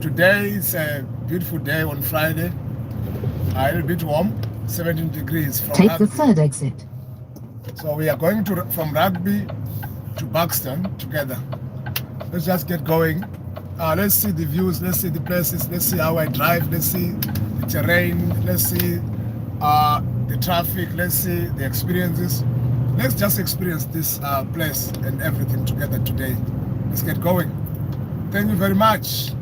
Today is a beautiful day on Friday. A little bit warm, 17 degrees from Take the Rugby. third exit. So we are going from Rugby to Buxton together. Let's just get going. Let's see the views, let's see the places, let's see how I drive, let's see the terrain, let's see the traffic, let's see the experiences. Let's just experience this place and everything together today. Let's get going. Thank you very much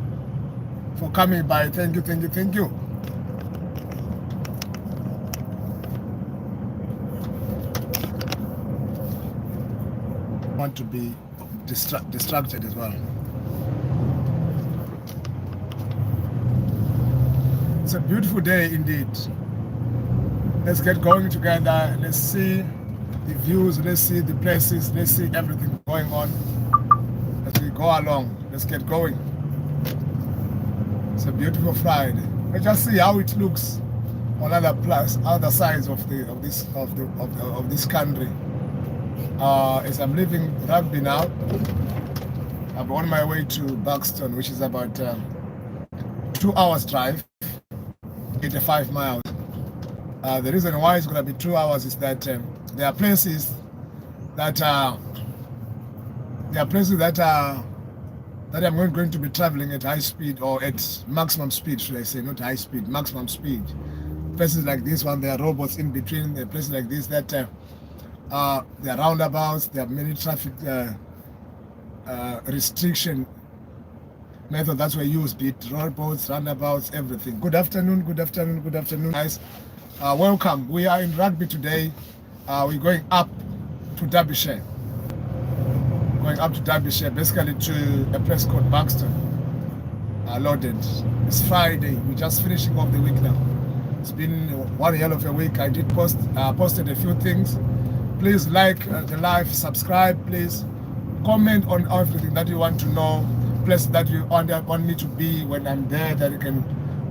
for coming by. Thank you, thank you, thank you. Want to be distracted as well. It's a beautiful day indeed. Let's get going together. Let's see the views, let's see the places, let's see everything going on as we go along. Let's get going. It's a beautiful Friday. Let's just see how it looks on other sides of this country. As I'm leaving Rugby now, I'm on my way to Buxton, which is about 2 hours drive, 85 miles. The reason why it's going to be 2 hours is that there are places that I'm going to be traveling at high speed, or at maximum speed, should I say, not high speed, maximum speed. Places like this one, there are robots in between. There are places like this that there are roundabouts, there are many traffic restriction method that's why you use, be it robots, roundabouts, everything. Good afternoon, good afternoon, good afternoon, guys. Welcome. We are in Rugby today. We're going up to Derbyshire. Basically to a place called Buxton. Loaded. It's Friday. We're just finishing off the week now. It's been one hell of a week. I did posted a few things. Please like the live, subscribe, please. Comment on everything that you want to know, places that you want me to be when I'm there, that I can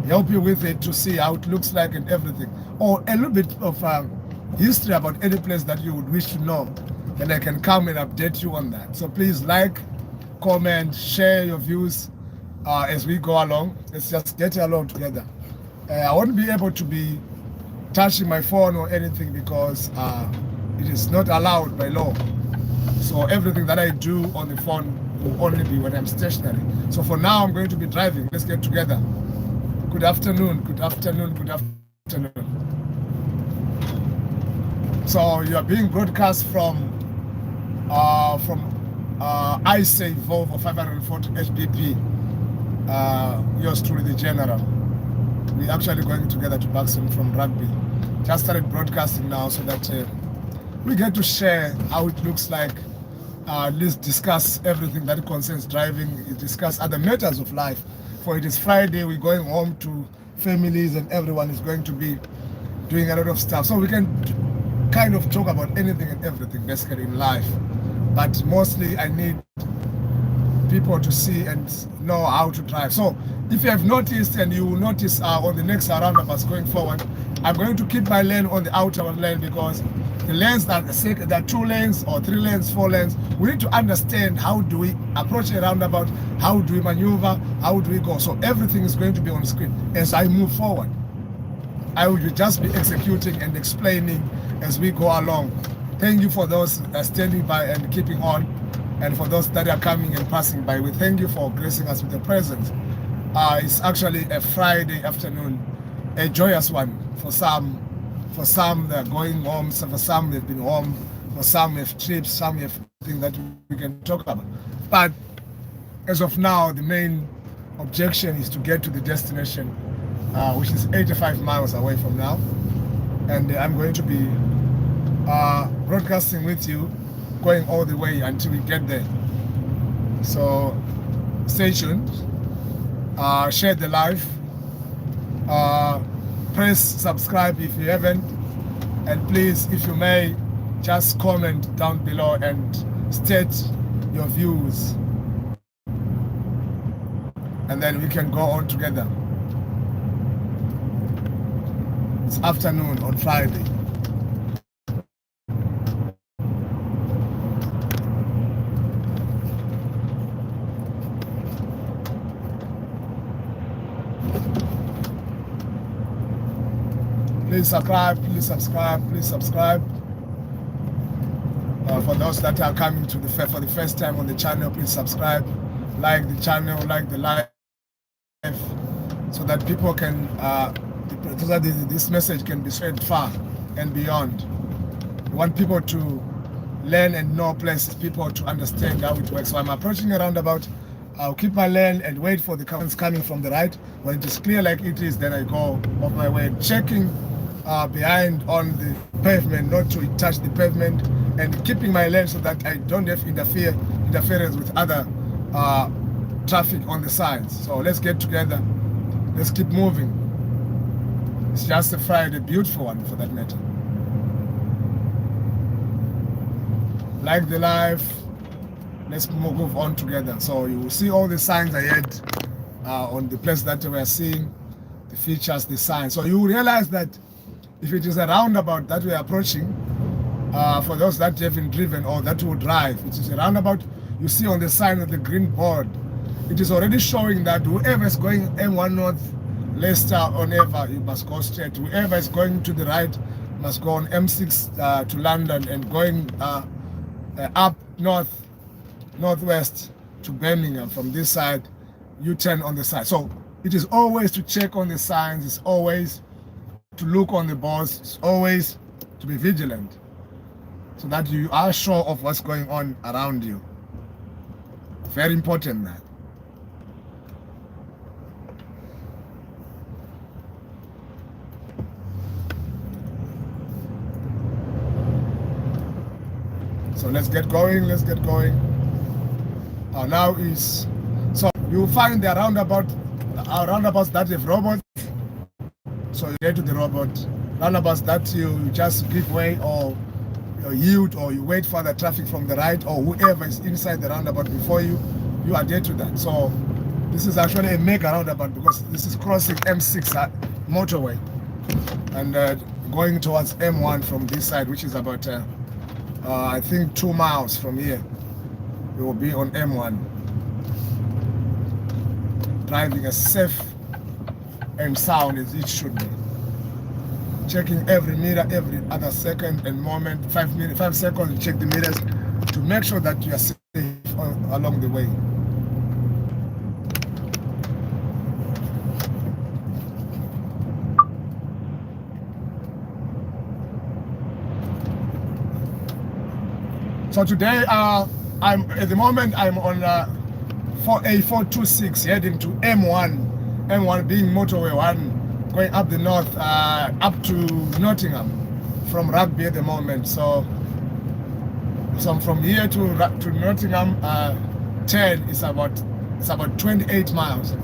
help you with it, to see how it looks like and everything. Or a little bit of history about any place that you would wish to know, and I can come and update you on that. So please like, comment, share your views as we go along. Let's just get along together. I won't be able to be touching my phone or anything because it is not allowed by law. So everything that I do on the phone will only be when I'm stationary. So for now, I'm going to be driving. Let's get together. Good afternoon, good afternoon, good afternoon. So you are being broadcast from ISA Volvo 540 HPP. Yours truly, the General. We're actually going together to Buxton from Rugby. Just started broadcasting now so that we get to share how it looks like. Let's discuss everything that concerns driving, discuss other matters of life. For it is Friday, we're going home to families and everyone is going to be doing a lot of stuff. So we can kind of talk about anything and everything basically in life. But mostly I need people to see and know how to drive. So if you have noticed, and you will notice on the next roundabouts going forward, I'm going to keep my lane on the outer lane, because the lanes that are 2 lanes or 3 lanes, 4 lanes, we need to understand how do we approach a roundabout, how do we maneuver, how do we go. So everything is going to be on screen as I move forward. I will just be executing and explaining as we go along. Thank you for those standing by and keeping on, and for those that are coming and passing by. We thank you for gracing us with your presence. It's actually a Friday afternoon, a joyous one for some. For some, they're going home. So for some, they've been home. For some, have trips. Some have things that we can talk about. But as of now, the main objection is to get to the destination, which is 85 miles away from now. And I'm going to be broadcasting with you, going all the way until we get there. So stay tuned. Share the live. Press subscribe if you haven't, and please, if you may, just comment down below and state your views, and then we can go on together. It's afternoon on Friday. Please subscribe, please subscribe, please subscribe. For those that are coming to for the first time on the channel, please subscribe, like the channel, like the live, so that people can, so that this message can be spread far and beyond. We want people to learn and know places, people to understand how it works. So I'm approaching a roundabout. I'll keep my lane and wait for the cars coming from the right. When it is clear like it is, then I go off my way, checking behind on the pavement, not to touch the pavement, and keeping my lane so that I don't have interference with other traffic on the sides. So let's get together. Let's keep moving. It's just a Friday, beautiful one for that matter. Like the life, let's move on together. So you will see all the signs ahead on the place that we are seeing, the features, the signs. So you will realize that if it is a roundabout that we are approaching, for those that haven't driven or that will drive, it is a roundabout. You see on the sign of the green board, it is already showing that whoever is going M1 North, Leicester or Neva, you must go straight. Whoever is going to the right must go on M6 to London, and going up northwest to Birmingham from this side, you turn on the side. So it is always to check on the signs, it's always to look on the boards, it's always to be vigilant so that you are sure of what's going on around you. Very important that. So let's get going, let's get going. Now is, so you find the roundabouts that have robots. So you get to the robot. Roundabouts that you just give way or yield, or you wait for the traffic from the right, or whoever is inside the roundabout before you, you are there to that. So this is actually a mega roundabout because this is crossing M6 motorway and going towards M1 from this side, which is about I think 2 miles from here. We will be on M1, driving as safe and sound as it should be. Checking every meter, every other second and moment. 5 seconds, you check the meters to make sure that you are safe along the way. So today, I'm at the moment I'm on A426 heading to M1. M1 being Motorway 1, going up the north, up to Nottingham from Rugby at the moment. So from here to Nottingham, 10 is about 28 miles.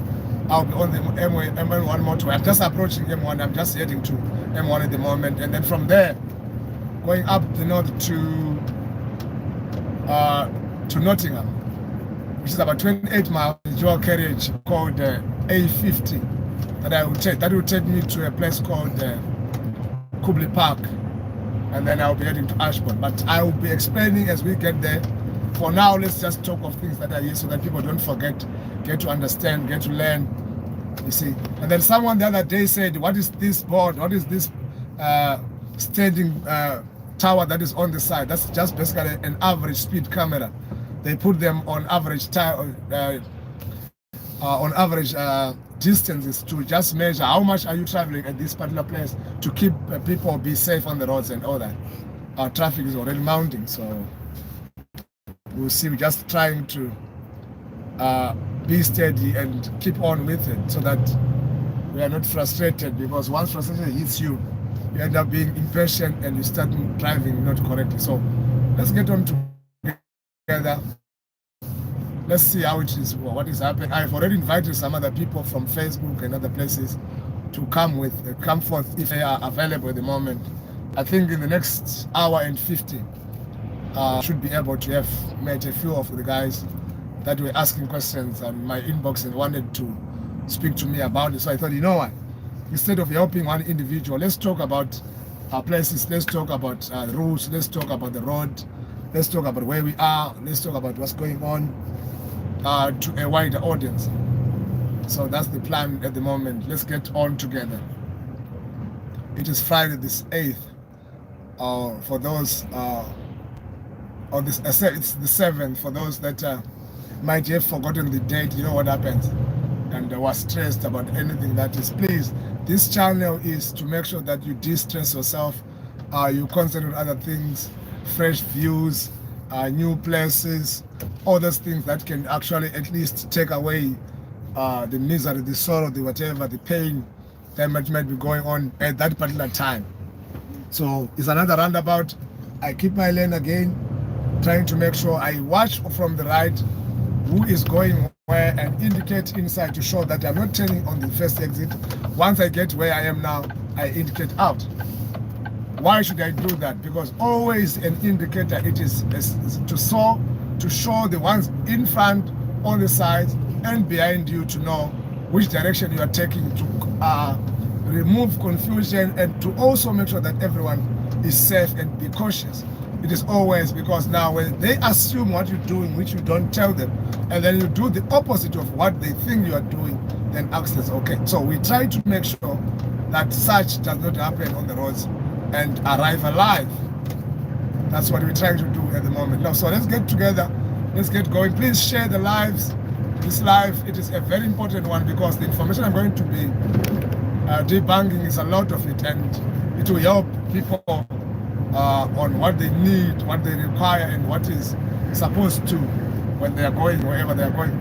I'll be on the M1 motorway. I'm just approaching M1. I'm just heading to M1 at the moment, and then from there, going up the north to Nottingham, which is about 28 miles, dual carriage called A50 that will take me to a place called Kubley Park, and then I'll be heading to Ashbourne. But I will be explaining as we get there. For now, let's just talk of things that are here so that people don't forget, get to understand, get to learn, you see. And then someone the other day said, what is this board? What is this standing tower that is on the side? That's just basically an average speed camera. They put them on average distances to just measure how much are you traveling at this particular place to keep people be safe on the roads and all that. Our traffic is already mounting, so we'll see. We're just trying to be steady and keep on with it so that we are not frustrated, because once frustration hits you, you end up being impatient and you start driving not correctly. So let's get on together. Let's see how it is, what is happening. I've already invited some other people from Facebook and other places to come forth if they are available at the moment. I think in the next hour and 50, should be able to have met a few of the guys that were asking questions on my inbox and wanted to speak to me about it. So I thought, you know what? Instead of helping one individual, let's talk about our places, let's talk about routes, let's talk about the road, let's talk about where we are, let's talk about what's going on to a wider audience. So that's the plan at the moment. Let's get on together. It is Friday this 8th. For those, or this, it's the 7th. For those that might have forgotten the date, you know what happens, and was stressed about anything that is. Please, this channel is to make sure that you de-stress yourself. You concentrate on other things, fresh views, new places, all those things that can actually at least take away the misery, the sorrow, the whatever, the pain that might be going on at that particular time. So it's another roundabout. I keep my lane again, trying to make sure I watch from the right who is going where and indicate inside to show that I'm not turning on the first exit. Once I get where I am now, I indicate out. Why should I do that? Because always an indicator, it is to show the ones in front, on the sides, and behind you to know which direction you are taking, to remove confusion and to also make sure that everyone is safe and be cautious. It is always, because now when they assume what you're doing, which you don't tell them, and then you do the opposite of what they think you are doing, then accidents. Okay, so we try to make sure that such does not happen on the roads and arrive alive. That's what we're trying to do at the moment. Now, so let's get together, let's get going. Please share the lives. This live, it is a very important one, because the information I'm going to be debunking is a lot of it, and it will help people on what they need, what they require, and what is supposed to when they are going wherever they are going.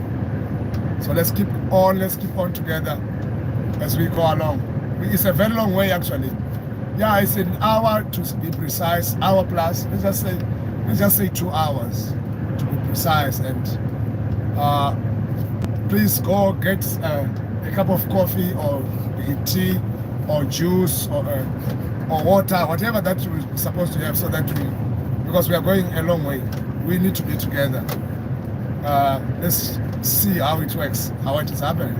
So let's keep on together as we go along. It's a very long way, actually. Yeah, it's an hour to be precise, hour plus. Let's just say 2 hours to be precise. And please go get a cup of coffee or tea or juice or water, whatever that you're supposed to have, so that because we are going a long way, we need to be together. Let's see how it works, how it is happening.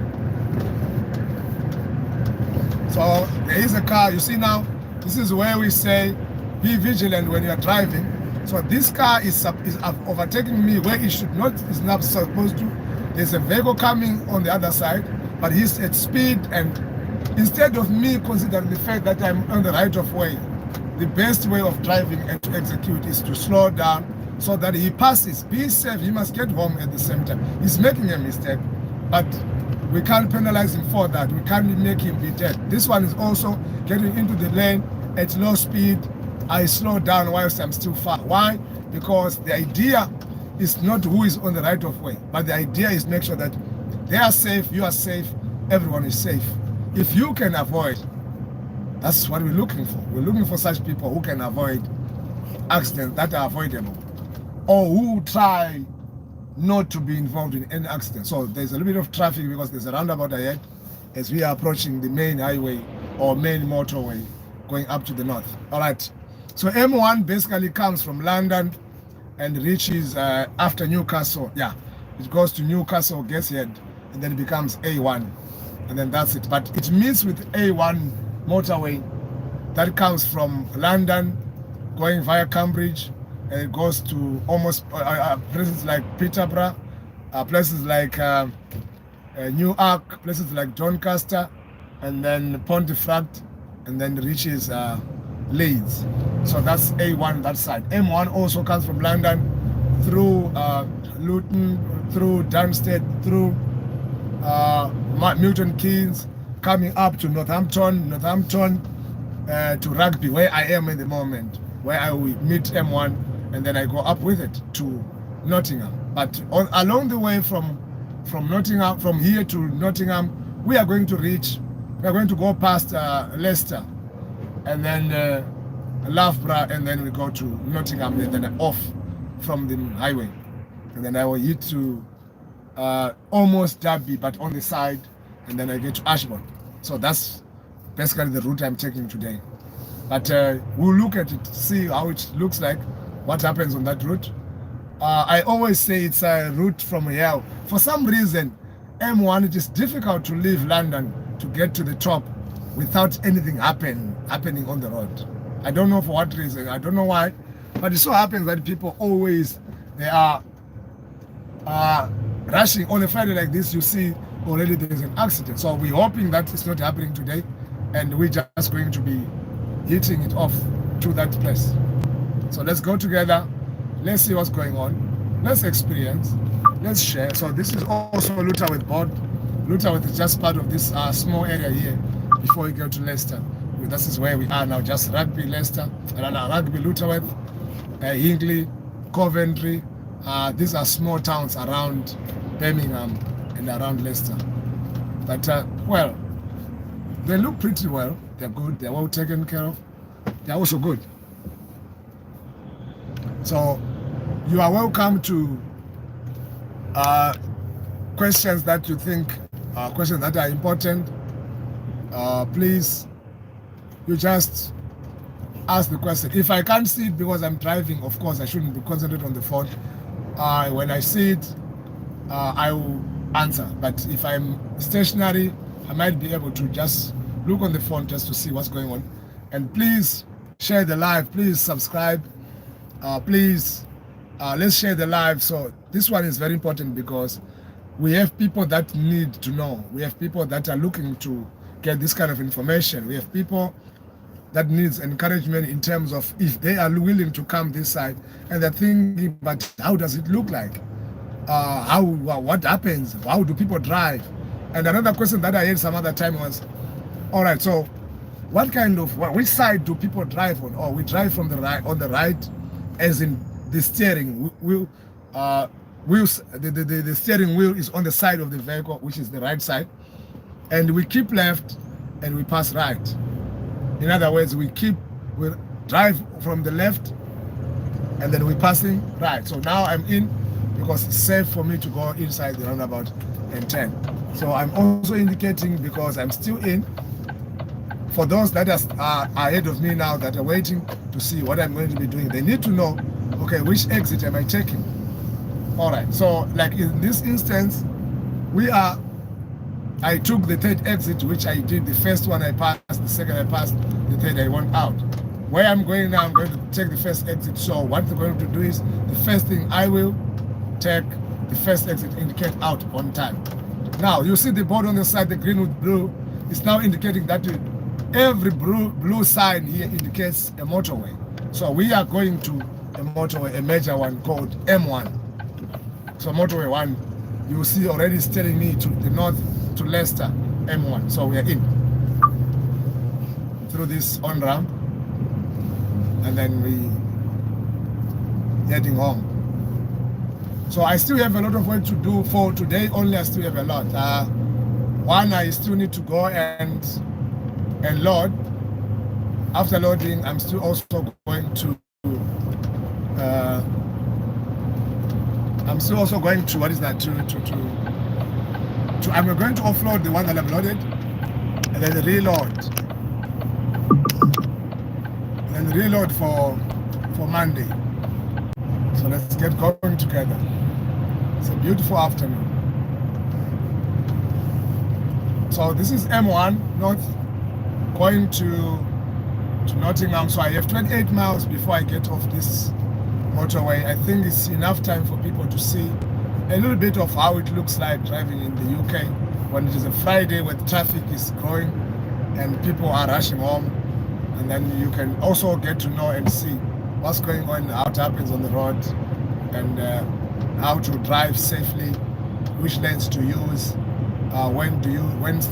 So there is a car, you see now, this is where we say be vigilant when you are driving. So this car is overtaking me where it should not, is not supposed to. There's a vehicle coming on the other side, but he's at speed, and instead of me considering the fact that I'm on the right of way, the best way of driving and to execute is to slow down so that he passes. Be safe, he must get home at the same time. He's making a mistake, but we can't penalize him for that. We can't make him be dead. This one is also getting into the lane at low speed. I slow down whilst I'm still far. Why? Because the idea is not who is on the right of way, but the idea is make sure that they are safe, you are safe, everyone is safe. If you can avoid, that's what we're looking for. We're looking for such people who can avoid accidents that are avoidable, or who try not to be involved in any accident. So there's a little bit of traffic because there's a roundabout ahead as we are approaching the main highway or main motorway going up to the north. All right. So M1 basically comes from London and reaches after Newcastle. Yeah, it goes to Newcastle, Gateshead, and then it becomes A1. And then that's it. But it meets with A1 motorway that comes from London going via Cambridge, and it goes to almost places like Peterborough, places like Newark, places like Doncaster, and then Pontefract, and then reaches Leeds. So that's A1 that side. M1 also comes from London through Luton, through Stansted, through Milton Keynes, coming up to Northampton to Rugby, where I am at the moment, where I will meet M1, and then I go up with it to Nottingham. But along the way from Nottingham, from here to Nottingham, we are going to go past Leicester, and then Loughborough, and then we go to Nottingham, and then off from the highway, and then I will hit to almost Derby, but on the side, and then I get to Ashbourne. So that's basically the route I'm taking today. But we'll look at it, see how it looks like, what happens on that route. I always say it's a route from here. For some reason, M1, it is difficult to leave London to get to the top without anything happening on the road. I don't know for what reason, I don't know why, but it so happens that people always, they are rushing on a Friday like this. You see already there is an accident. So we're hoping that it's not happening today, and we're just going to be hitting it off to that place. So let's go together. Let's see what's going on. Let's experience. Let's share. So this is also Lutterworth board. Lutterworth is just part of this small area here before we go to Leicester. This is where we are now, just Rugby, Leicester, Rugby, Lutterworth, Hingley, Coventry. These are small towns around Birmingham and around Leicester. But, well, they look pretty well. They're good. They're well taken care of. They're also good. So you are welcome to questions that you think, questions that are important. Please, you just ask the question. If I can't see it because I'm driving, of course, I shouldn't be concentrated on the phone. When I see it, I will answer. But if I'm stationary, I might be able to just look on the phone just to see what's going on. And please share the live. Please subscribe. Please, let's share the live. So this one is very important because we have people that need to know. We have people that are looking to get this kind of information. We have people that needs encouragement in terms of if they are willing to come this side and they're thinking, but how does it look like? What happens? How do people drive? And another question that I had some other time was, all right, so which side do people drive on? Or we drive from the right, on the right, as in the steering wheel, the steering wheel is on the side of the vehicle, which is the right side, and we keep left and we pass right. In other words, we drive from the left and then we're passing right. So now I'm in because it's safe for me to go inside the roundabout and turn. So I'm also indicating because I'm still in. For those that are ahead of me now that are waiting to see what I'm going to be doing, they need to know, okay, which exit am I taking? All right, so like in this instance, I took the third exit, which I did. The first one I passed, the second I passed, the third I went out. Where I'm going now, I'm going to take the first exit. So what I'm going to do is, the first thing I will take the first exit, indicate out on time. Now, you see the board on the side, the green with blue, is now indicating that every blue sign here indicates a motorway. So we are going to a motorway, a major one called M1. So motorway 1, you see already it's telling me to the north, to Leicester, M1. So we are in through this on-ramp, and then we heading home. So I still have a lot of work to do for today. Only I still have a lot. One, I still need to go and load. After loading, I'm still also going to what is that? I'm going to offload the one that I've loaded, and then reload. And then reload for Monday. So let's get going together. It's a beautiful afternoon. So this is M1 North, going to Nottingham. So I have 28 miles before I get off this motorway. I think it's enough time for people to see a little bit of how it looks like driving in the UK when it is a Friday when traffic is growing and people are rushing home. And then you can also get to know and see what's going on, how it happens on the road, and how to drive safely, which lanes to use, when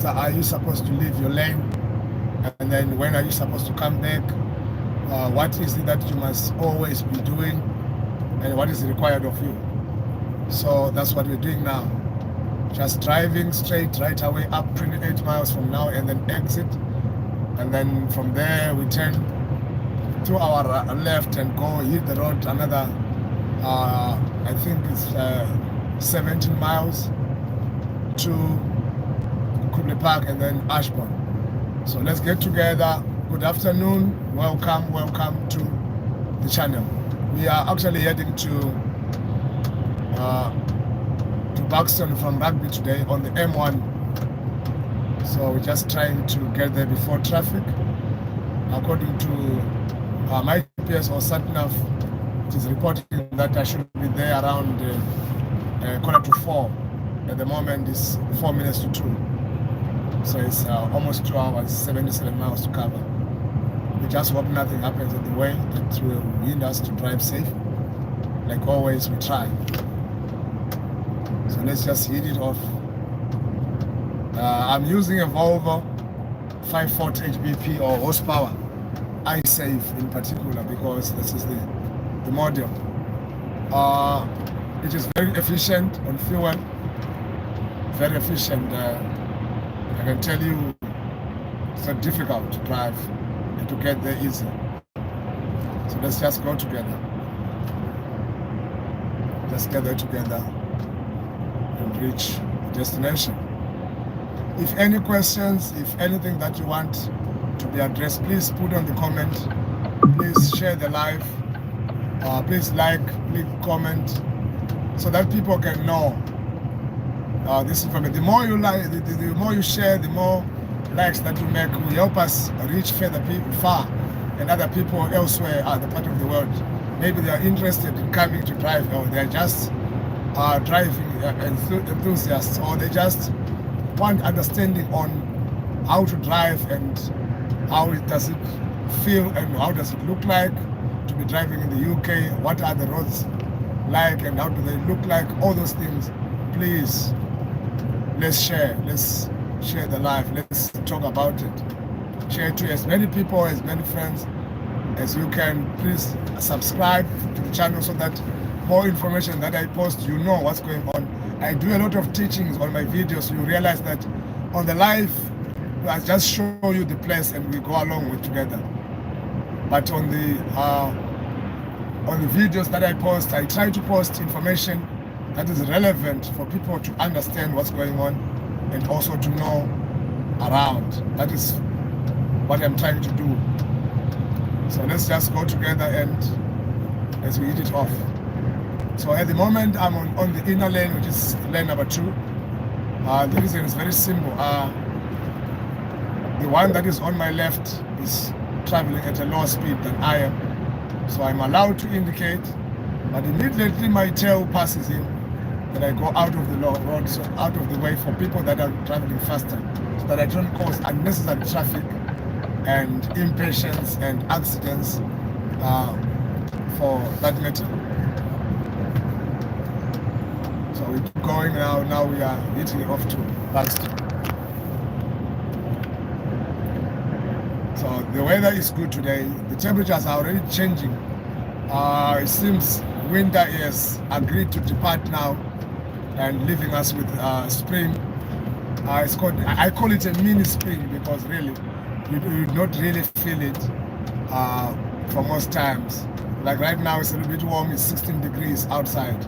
are you supposed to leave your lane, and then when are you supposed to come back, what is it that you must always be doing, and what is required of you. So that's what we're doing now. Just driving straight right away up 28 miles from now, and then exit. And then from there we turn to our left and go hit the road another, I think it's 17 miles to Kublai Park and then Ashbourne. So let's get together. Good afternoon. Welcome to the channel. We are actually heading to Buxton from Rugby today on the M1. So we're just trying to get there before traffic. According to my GPS or SatNav, it is reporting that I should be there around 3:45. at the moment is 4 minutes to 2. So it's almost 2 hours, 77 miles to cover. We just hope nothing happens on the way that will hinder us to drive safe. Like always, we try. So let's just hit it off. I'm using a Volvo 540 HBP or horsepower iSafe in particular because this is the model. It is very efficient on fuel, very efficient. I can tell you it's not difficult to drive and to get there easy. So let's just go together. Let's get there together and reach the destination. If any questions, if anything that you want to be addressed, please put on the comment. Please share the live. Please like, please comment, so that people can know this information. The more you like, the more you share, the more likes that you make will help us reach further people, far, and other people elsewhere, other part of the world. Maybe they are interested in coming to drive, or they are just driving enthusiasts, or they just want understanding on how to drive and how does it feel and how does it look like to be driving in the UK, what are the roads like and how do they look like, all those things. Please, let's share the life, let's talk about it. Share it to as many people, as many friends as you can. Please subscribe to the channel so that more information that I post, you know what's going on. I do a lot of teachings on my videos. You realize that on the live, I just show you the place and we go along with together. But on the videos that I post, I try to post information that is relevant for people to understand what's going on and also to know around. That is what I'm trying to do. So let's just go together and as we hit it off. So at the moment, I'm on the inner lane, which is lane number 2. The reason is very simple. The one that is on my left is traveling at a lower speed than I am. So I'm allowed to indicate, but immediately my tail passes him, then I go out of the road, so out of the way for people that are traveling faster, so that I don't cause unnecessary traffic and impatience and accidents for that matter. So we're going now we are hitting off to Buxton. So the weather is good today. The temperatures are already changing. It seems winter has agreed to depart now and leaving us with spring. I call it a mini spring because really you don't really feel it for most times. Like right now it's a little bit warm, it's 16 degrees outside,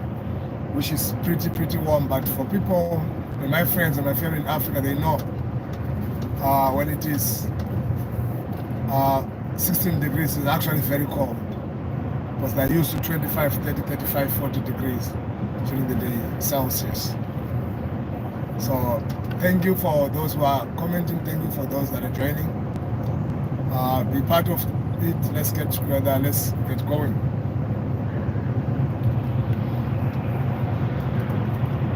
which is pretty warm. But for people, and my friends and my family in Africa, they know when it is 16 degrees is actually very cold, because they're used to 25, 30, 35, 40 degrees during the day Celsius. So thank you for those who are commenting, thank you for those that are joining. Be part of it. Let's get together, let's get going.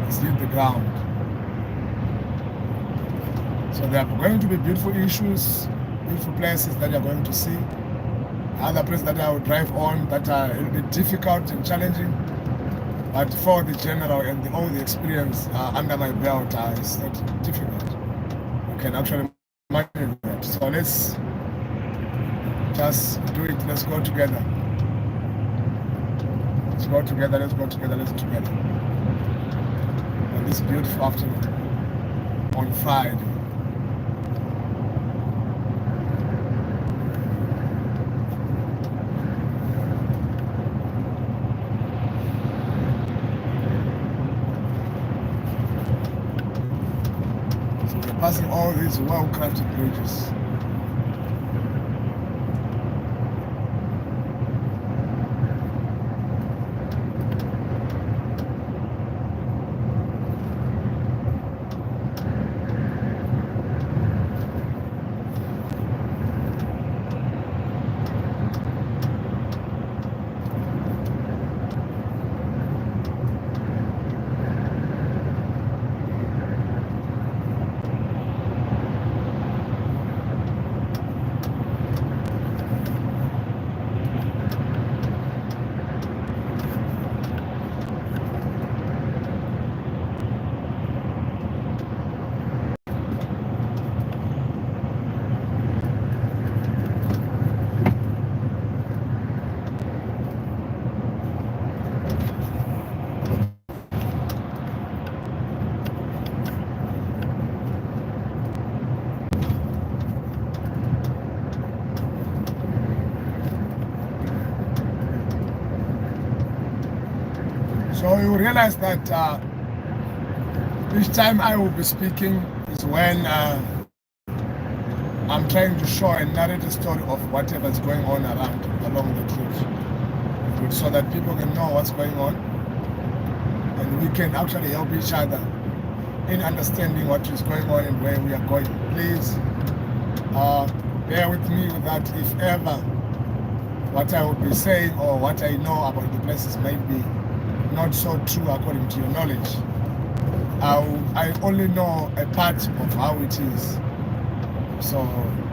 Let's hit the ground. So there are going to be beautiful issues, beautiful places that you're going to see. Other places that I will drive on that are a little bit difficult and challenging. But for the general and all the experience under my belt, it's not difficult. You can actually manage that. So let's just do it. Let's go together. Let's go together, let's go together, let's go together. On this beautiful afternoon, on Friday. Passing all these well-crafted bridges. So you realize that each time I will be speaking is when I'm trying to show and narrate a story of whatever is going on around along the route, so that people can know what's going on, and we can actually help each other in understanding what is going on and where we are going. Please bear with me with that. If ever what I will be saying or what I know about the places may be not so true according to your knowledge, I only know a part of how it is. So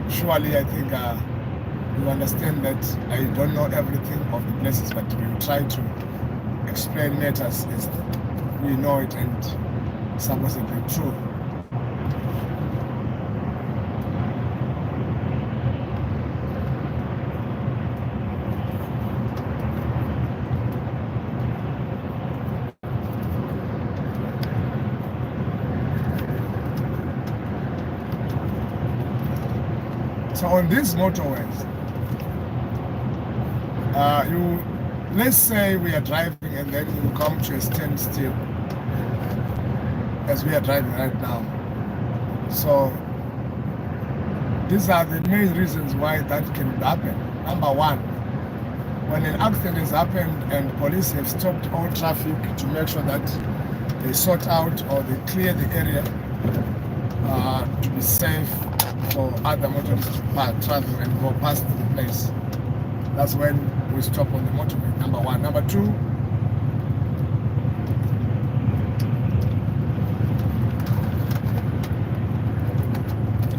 surely I think you understand that I don't know everything of the places, but we will try to explain matters as we know it and supposedly true. So on these motorways, let's say we are driving and then you come to a standstill as we are driving right now. So these are the main reasons why that can happen. Number one, when an accident has happened and police have stopped all traffic to make sure that they sort out or they clear the area to be safe for other motorists to travel and go past the place. That's when we stop on the motorway, number one. Number two,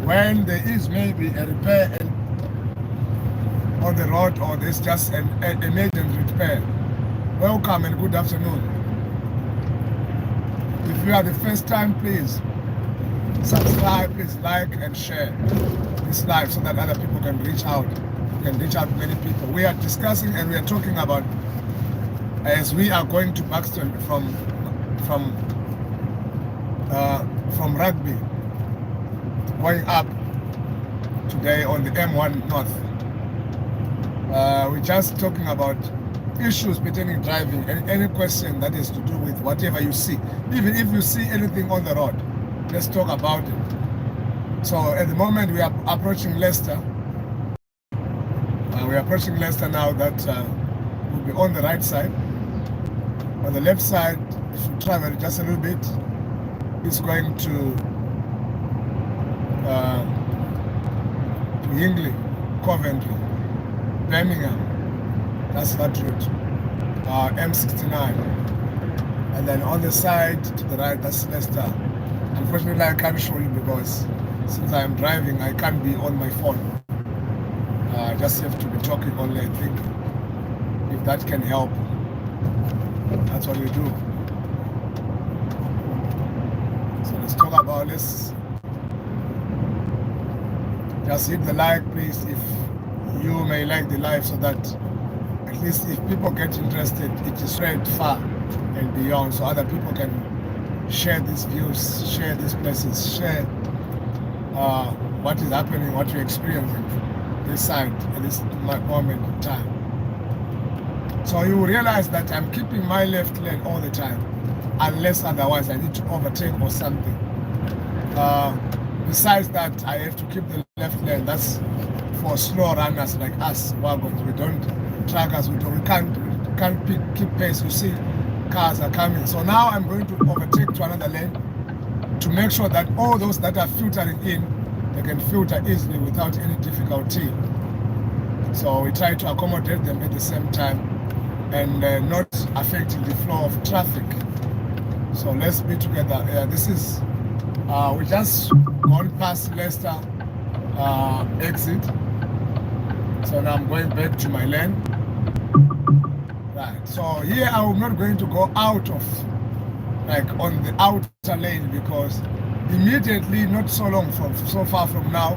when there is maybe a repair on the road or there's just an emergency repair, welcome and good afternoon. If you are the first time, please subscribe, please like and share this live so that other people can reach out. Many people. We are discussing and we are talking about, as we are going to Buxton from Rugby, going up today on the M1 North. We're just talking about issues pertaining driving and any question that is to do with whatever you see. Even if you see anything on the road, let's talk about it. So at the moment we are approaching Leicester. We are approaching Leicester now. That will be on the right side. On the left side, if you travel just a little bit, it's going to Hingley, Coventry, Birmingham. That's that route. M69. And then on the side to the right, that's Leicester. Unfortunately, I can't show you because since I am driving, I can't be on my phone. I just have to be talking only, I think. If that can help, that's what we do. So let's talk about this. Just hit the like, please, if you may like the live, so that at least if people get interested, it is read far and beyond, so other people can share these views, share these places, share what is happening, what you're experiencing this side at this moment in time. So you realize that I'm keeping my left lane all the time, unless otherwise I need to overtake or something. Besides that, I have to keep the left lane. That's for slow runners like us, wagons. We don't, truckers, we can't keep pace. You see, cars are coming. So now I'm going to overtake to another lane to make sure that all those that are filtering in, they can filter easily without any difficulty. So we try to accommodate them at the same time and not affecting the flow of traffic. So let's be together. This is, we just gone past Leicester exit. So now I'm going back to my lane. Right, so here I'm not going to go out of, like on the outer lane, because immediately, not so far from now,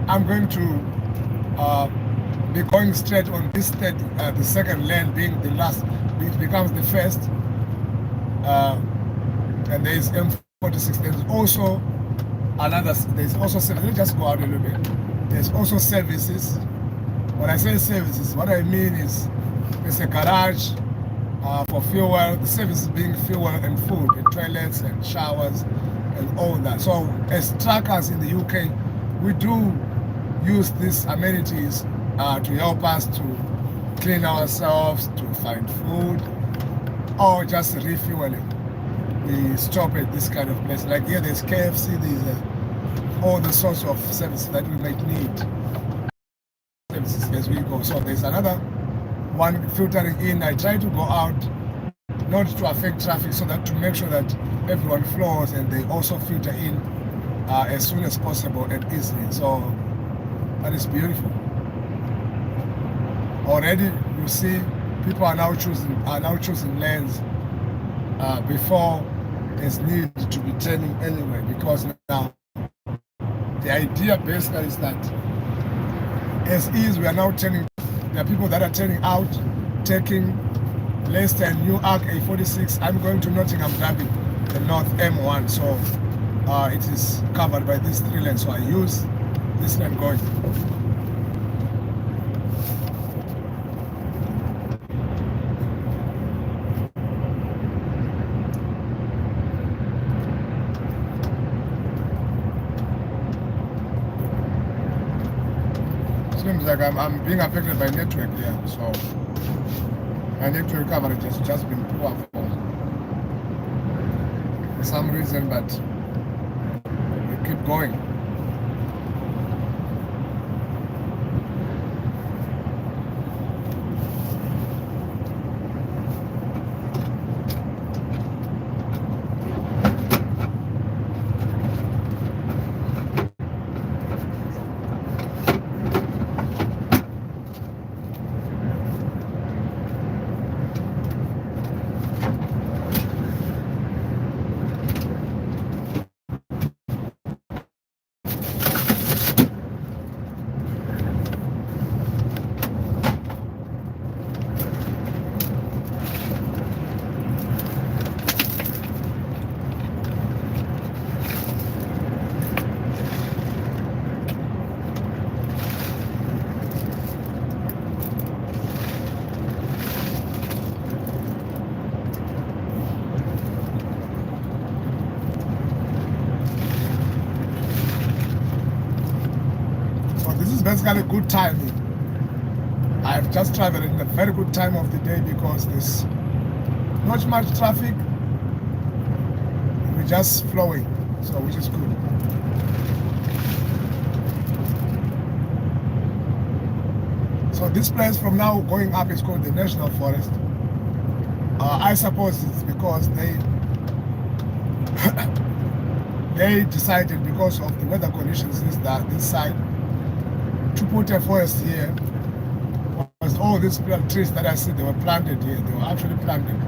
I'm going to be going straight on this the second lane being the last, it becomes the first, and there is M46. There's also there's also services. Let's just go out a little bit. There's also services. When I say services, what I mean is there's a garage for fuel, the service being fuel and food and toilets and showers and all that. So as truckers in the UK, we do use these amenities to help us to clean ourselves, to find food, or just refueling. We stop at this kind of place. Like here, there's KFC, there's all the sorts of services that we might need services as we go. So there's another one filtering in. I try to go out, not to affect traffic, so that to make sure that everyone flows and they also filter in as soon as possible and easily. So that is beautiful. Already you see people are now choosing lanes before there's need to be turning anyway, because now the idea basically is that as is we are now turning. There are people that are turning out, taking Leicester and Newark A46. I'm going to Nottingham Derby, the North M1. So it is covered by these 3 lanes. So I use this lane going. Seems like I'm being affected by network here, so my network coverage has just been poor for some reason, but we keep going. Basically good timing. I've just traveled in a very good time of the day because there's not much traffic. We're just flowing, so which is good. So this place from now going up is called the National Forest. I suppose it's because they decided, because of the weather conditions this side, to put a forest here, because all these trees that I see, they were planted here. They were actually planted.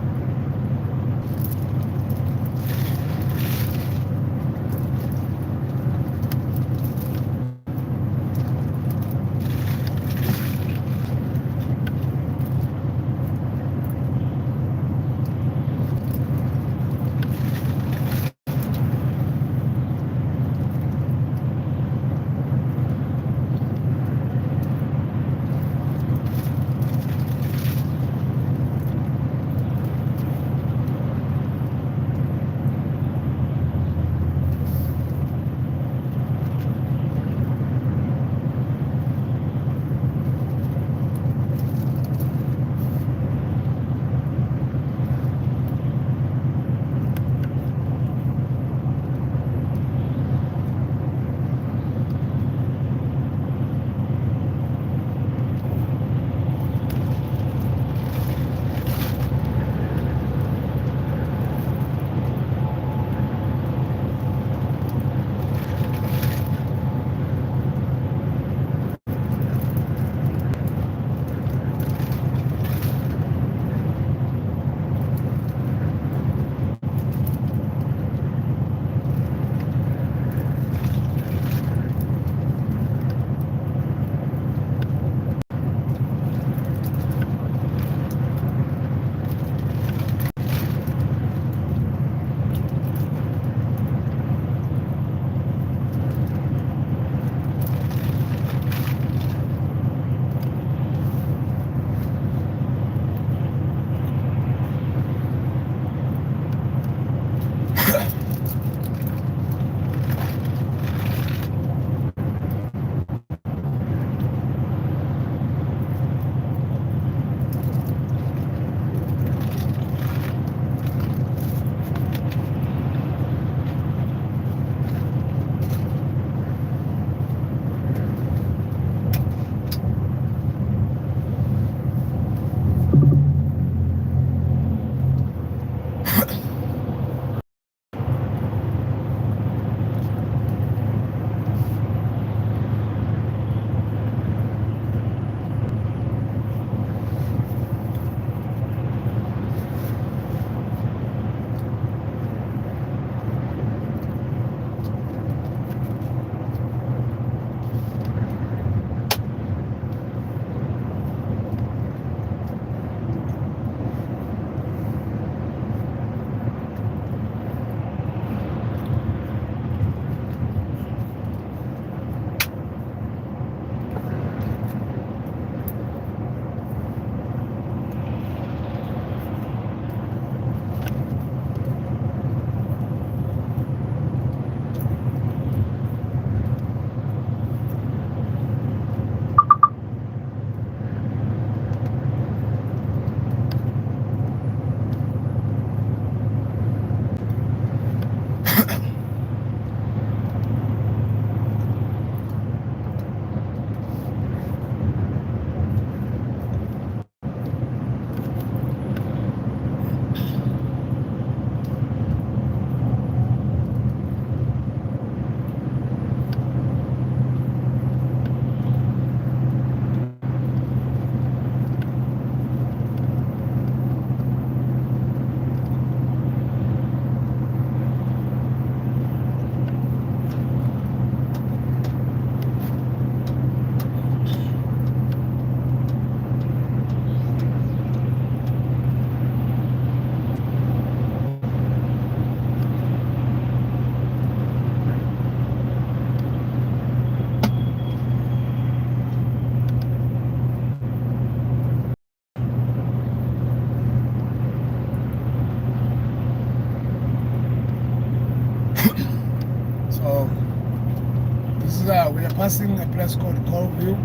This is we are passing a place called Colville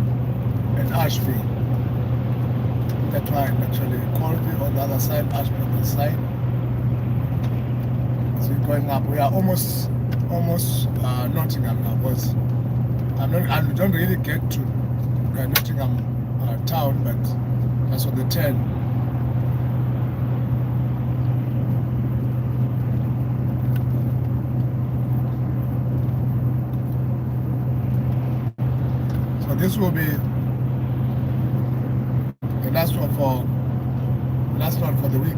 and Ashby. That line actually, Colville on the other side, Ashby on this side. So we're going up. We are almost Nottingham now, because I don't really get to Nottingham town, but that's on the 10. So this will be the last one for the week.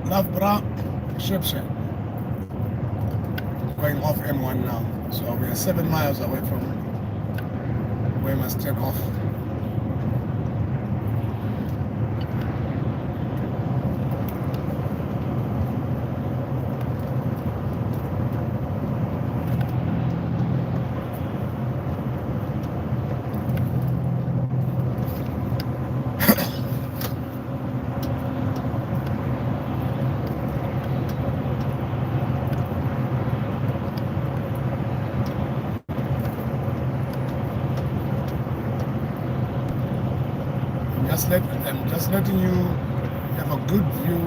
Loughborough reception. Going off M1 now. So we are 7 miles away from where we must take off. I'm just letting you have a good view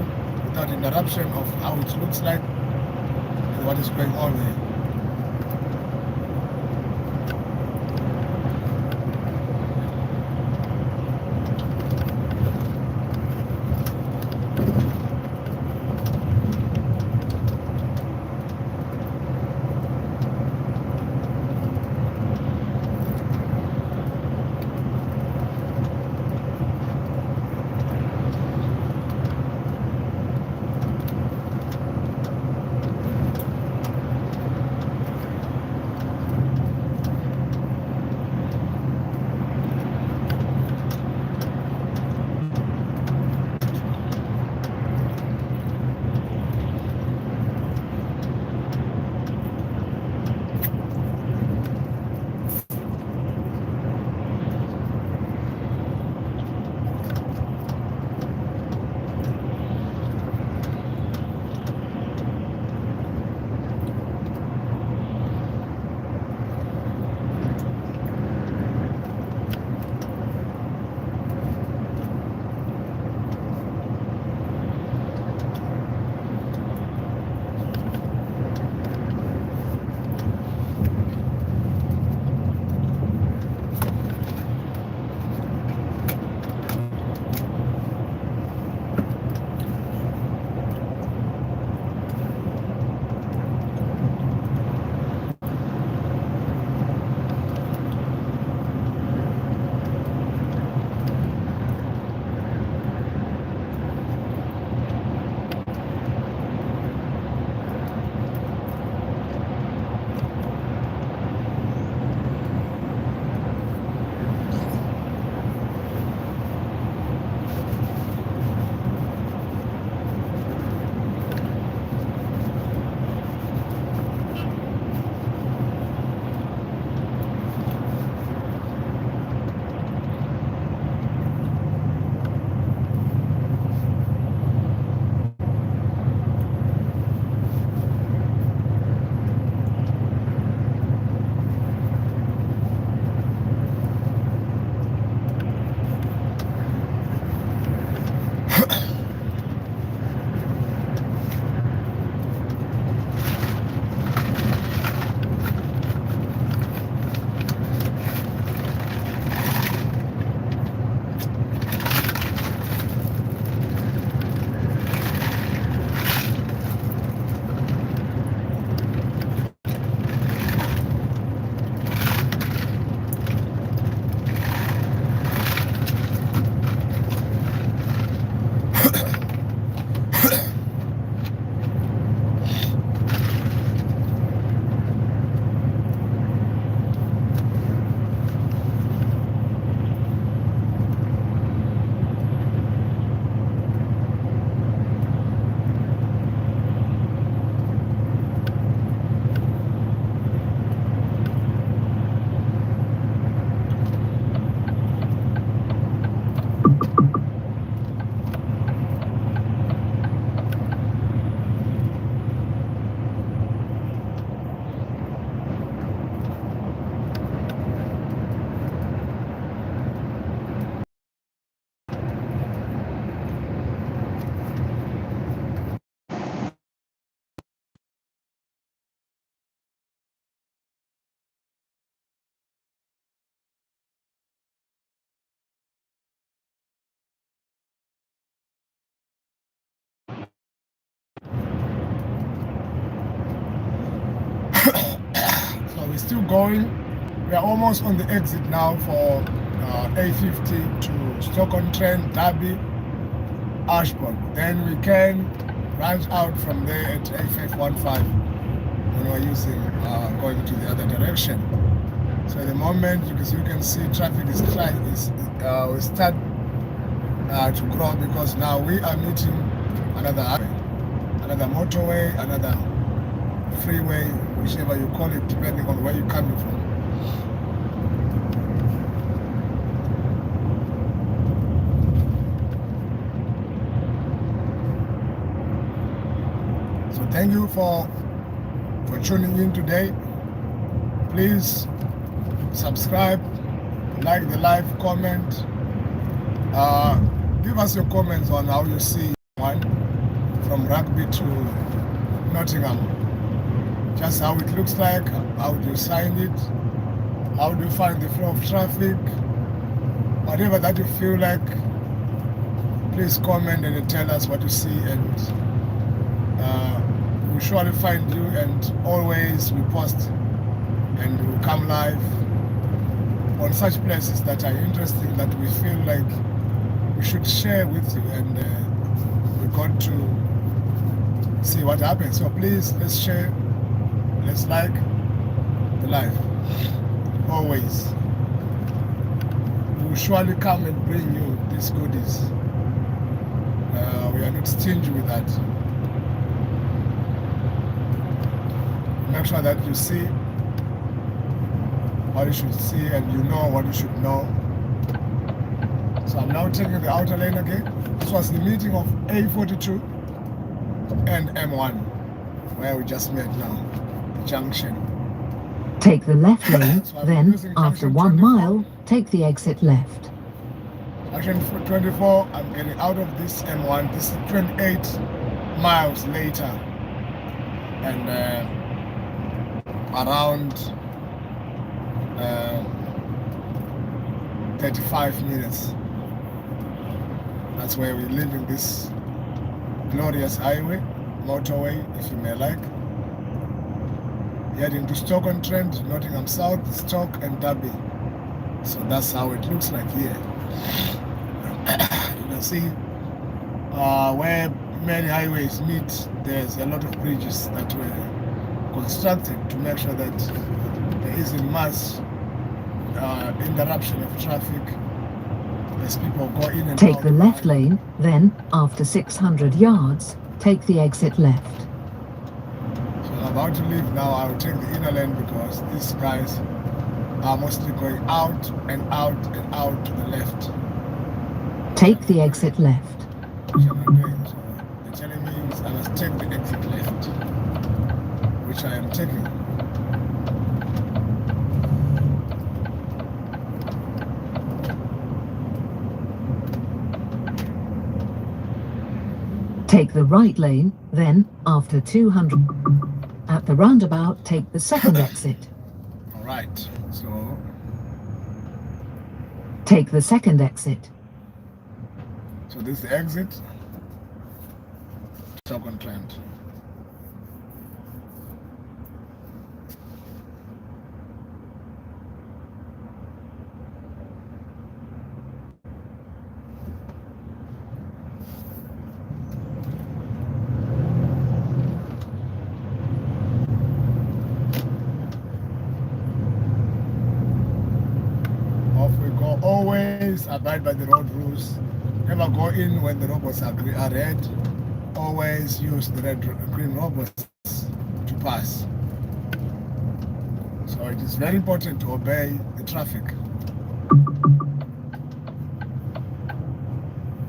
without interruption of how it looks like and what is going on here. we're still going. We are almost on the exit now for A50 to Stoke-on-Trent, Derby, Ashbourne. Then we can branch out from there at A515 when we're using going to the other direction. So at the moment, because you can see traffic is we start to grow because now we are meeting another highway, another motorway, another freeway, whichever you call it, depending on where you're coming from. So thank you for tuning in today. Please subscribe, like the live, comment. Give us your comments on how you see one from Rugby to Nottingham. Just how it looks like, how do you sign it, how do you find the flow of traffic, whatever that you feel like, please comment and tell us what you see, and we'll surely find you, and always we post and we'll come live on such places that are interesting, that we feel like we should share with you, and we got to see what happens. So please, let's share, let's like the live. Always, we will surely come and bring you these goodies. We are not stingy with that. Make sure that you see what you should see and you know what you should know. So I'm now taking the outer lane again. This was the meeting of A42 and M1, where we just met now, the junction. Take the left lane, so then, after 1 mile, take the exit left. Junction 24, I'm getting out of this M1. This is 28 miles later. And around 35 minutes. That's where we're leaving this glorious highway, motorway, if you may like. Heading to Stoke-on-Trent, Nottingham South, Stoke and Derby. So that's how it looks like here. You can see where many highways meet, there's a lot of bridges that were constructed to make sure that there isn't much interruption of traffic as people go in and out. Take the left lane, then, after 600 yards, take the exit left. So I'm about to leave now. I will take the inner lane because these guys are mostly going out and out and out to the left. Take the exit left. So they're telling me I must take the exit left, which I am taking. Take the right lane, then, after 200. At the roundabout, take the second exit. All right, so take the second exit. So this is the exit. Stoke-on-Trent. Always abide by the road rules. Never go in when the robots are red. Always use the green robots to pass. So it is very important to obey the traffic.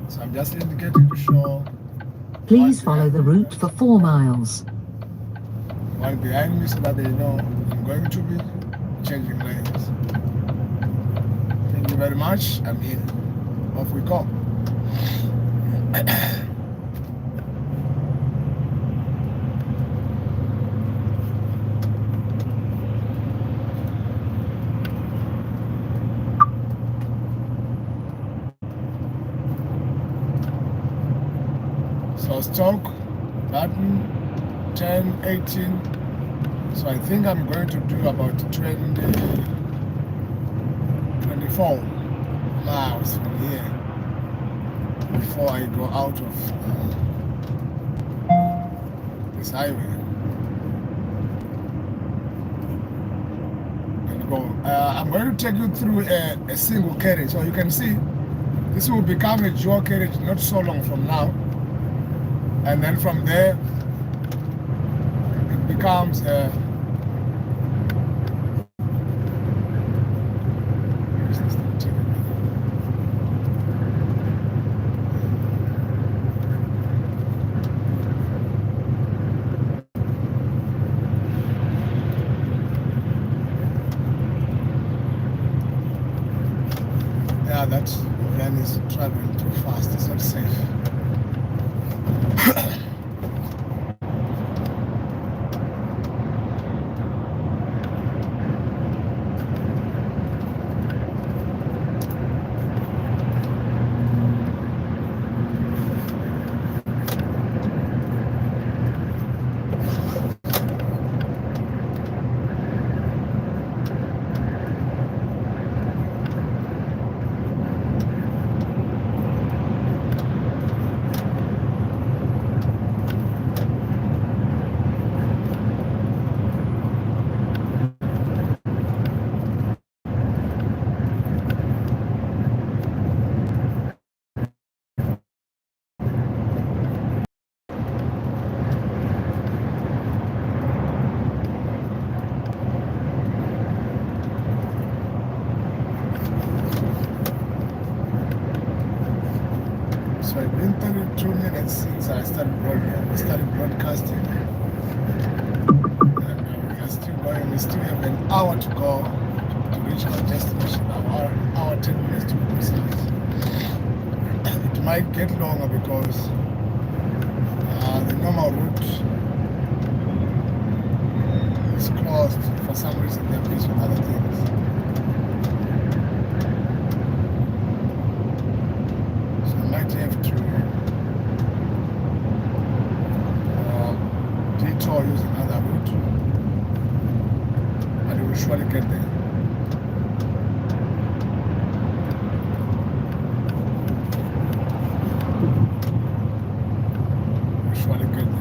So I'm just indicating to show. Please follow the route for 4 miles. While behind me so that they know I'm going to be changing lanes. Thank you very much. I'm in. Off we go. So Stoke, Barton, 10, 18, So I think I'm going to do about 24 miles from here before I go out of this highway and go. I'm going to take you through a single carriage, so you can see this will become a dual carriage not so long from now, and then from there it becomes that van is traveling too fast. It's not safe. So it's been 32 minutes since I started broadcasting. And we are still going. We still have an hour to go to reach our destination. Our 10 minutes to be precise. It might get longer because the normal route is closed for some reason. They're busy with other things. Have to detour using another route, and we will surely get there. We'll surely get there.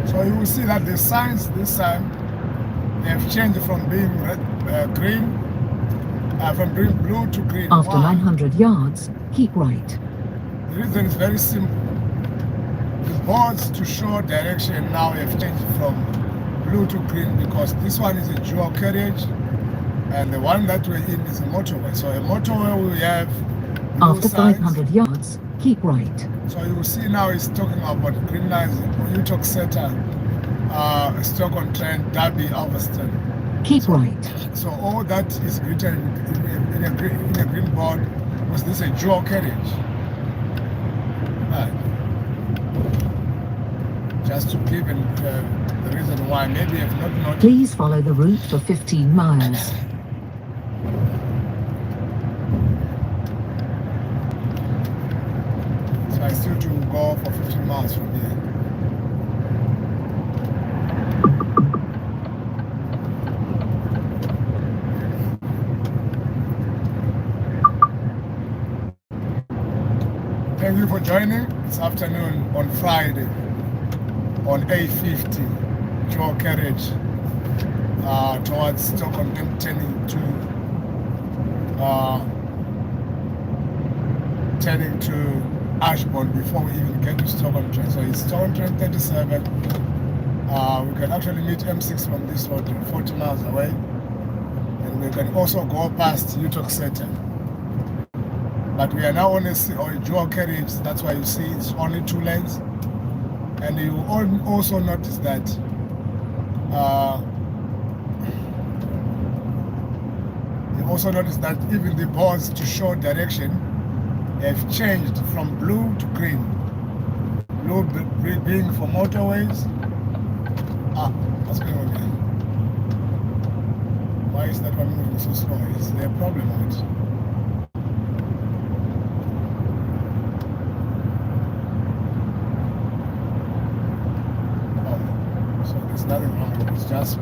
So you will see that the signs this time they have changed from being green, from being blue to green. After 900 yards, keep right. The reason is very simple. The boards to show direction now have changed from blue to green because this one is a dual carriage and the one that we're in is a motorway. So a motorway will have blue After signs. 500 yards, keep right. So you will see now it's talking about green lines. When you talk Seta, Stoke-on-Trent, Derby, Alveston. Keep right. So all that is written in a green board was this a dual carriage. Right. Just to give the reason why maybe if not. Please follow the route for 15 miles. request you to go for 15 miles from here. Thank you for joining. It's afternoon on Friday on A50 dual carriage towards Stockholm, turning to Ashbourne before we even get to Stockholm train. So it's Stockholm train 37. We can actually meet M6 from this road 40 miles away, and we can also go past Utok Center. But we are now on a dual carriage. That's why you see it's only 2 lanes. And you also notice that even the boards to show direction have changed from blue to green. Blue being for motorways. What's going on here? Why is that one moving so slow? Is there a problem with it? So there's nothing wrong with it. It's just